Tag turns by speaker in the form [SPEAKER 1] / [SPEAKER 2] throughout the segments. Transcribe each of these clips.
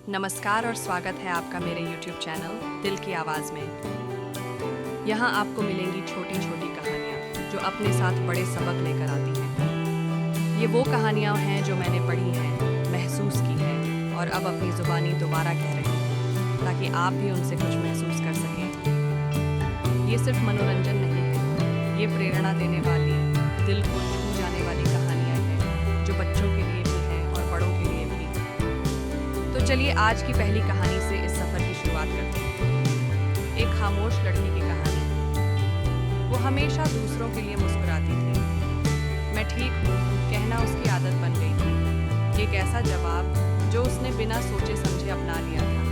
[SPEAKER 1] नमस्कार और स्वागत है आपका मेरे YouTube चैनल दिल की आवाज़ में। यहाँ आपको मिलेंगी छोटी छोटी कहानियाँ जो अपने साथ बड़े सबक लेकर आती हैं। ये वो कहानियाँ हैं जो मैंने पढ़ी हैं, महसूस की हैं और अब अपनी ज़ुबानी दोबारा कह रही हूँ ताकि आप भी उनसे कुछ महसूस कर सकें। ये सिर्फ मनोरंजन नहीं है, ये प्रेरणा देने वाली, दिल को छू जाने वाली कहानियाँ हैं जो बच्चों के लिए भी हैं और बड़ों के लिए भी। तो चलिए आज की पहली कहानी से इस सफ़र की शुरुआत करते हैं। एक खामोश लड़की की कहानी। वो हमेशा दूसरों के लिए मुस्कुराती थी। मैं ठीक हूँ कहना उसकी आदत बन गई थी। एक ऐसा जवाब जो उसने बिना सोचे समझे अपना लिया था।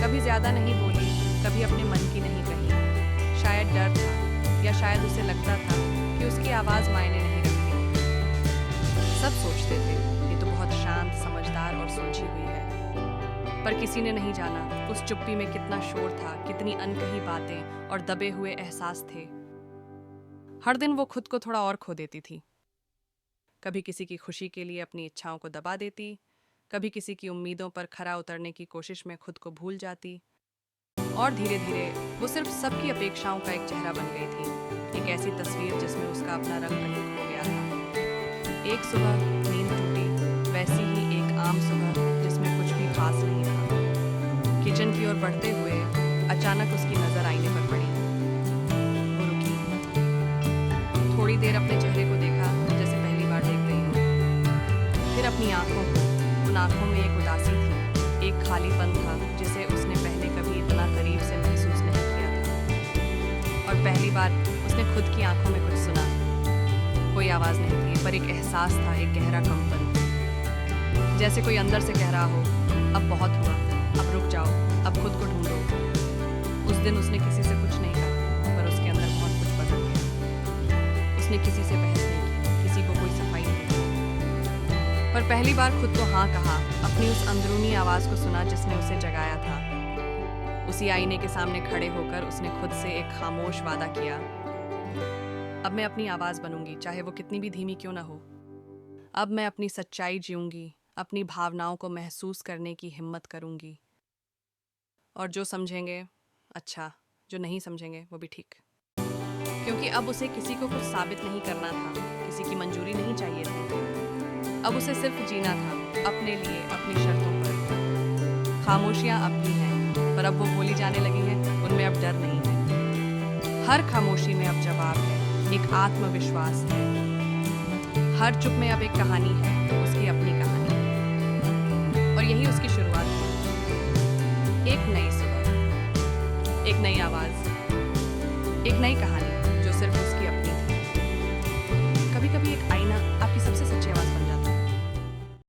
[SPEAKER 1] कभी ज़्यादा नहीं बोली, कभी अपने मन की नहीं कही। शायद डर था या शायद उसे लगता था कि उसकी आवाज़ मायने नहीं रखती। सब सोचते थे ये तो बहुत शांत, समझदार और सुलझी हुई है, पर किसी ने नहीं जाना उस चुप्पी में कितना शोर था, कितनी अनकही बातें और दबे हुए एहसास थे। हर दिन वो खुद को थोड़ा और खो देती थी। कभी किसी की खुशी के लिए अपनी इच्छाओं को दबा देती, कभी किसी की उम्मीदों पर खरा उतरने की कोशिश में खुद को भूल जाती, और धीरे धीरे वो सिर्फ सबकी अपेक्षाओं का एक चेहरा बन गई थी, एक ऐसी तस्वीर जिसमें उसका अपना रंग नहीं खो गया था। एक सुबह नींद टूटी, वैसी ही एक आम सुबह जिसमें कुछ भी खास नहीं था। किचन की ओर बढ़ते हुए अचानक उसकी नजर आईने पर पड़ी। वो रुकी, थोड़ी देर अपने चेहरे को देखा जैसे पहली बार देख रही हो, फिर अपनी आंखों को। उन आंखों में एक उदासी थी, एक खालीपन था जिसे उसने पहले कभी इतना करीब से महसूस नहीं किया था। और पहली बार उसने खुद की आंखों में कुछ सुना। कोई आवाज़ नहीं थी, पर एक एहसास था, एक गहरा कंपन, जैसे कोई अंदर से कह रहा हो, अब बहुत हुआ, अब रुक जाओ, अब खुद को ढूंढो। उस दिन उसने किसी से कुछ नहीं कहा, पर उसके अंदर बहुत कुछ बदल गया। उसने किसी से बहस नहीं की, किसी को कोई सफाई नहीं दी, पर पहली बार खुद को हाँ कहा, अपनी उस अंदरूनी आवाज़ को सुना जिसने उसे जगाया था। उसी आईने के सामने खड़े होकर उसने खुद से एक खामोश वादा किया, अब मैं अपनी आवाज़ बनूंगी, चाहे वो कितनी भी धीमी क्यों ना हो। अब मैं अपनी सच्चाई जीऊंगी, अपनी भावनाओं को महसूस करने की हिम्मत करूंगी। और जो समझेंगे अच्छा, जो नहीं समझेंगे वो भी ठीक। क्योंकि अब उसे किसी को कुछ साबित नहीं करना था, किसी की मंजूरी नहीं चाहिए थी। अब उसे सिर्फ जीना था, अपने लिए, अपनी शर्तों पर। खामोशियाँ अब भी हैं, पर अब वो बोली जाने लगी हैं, उनमें अब डर नहीं है। हर खामोशी में अब जवाब है, एक आत्मविश्वास है। हर चुप में अब एक कहानी है, उसकी अपनी कहानी। और यही उसकी शुरुआत थी। एक नई सुबह, एक नई आवाज़, एक नई कहानी जो सिर्फ उसकी अपनी थी। कभी कभी एक आईना आपकी सबसे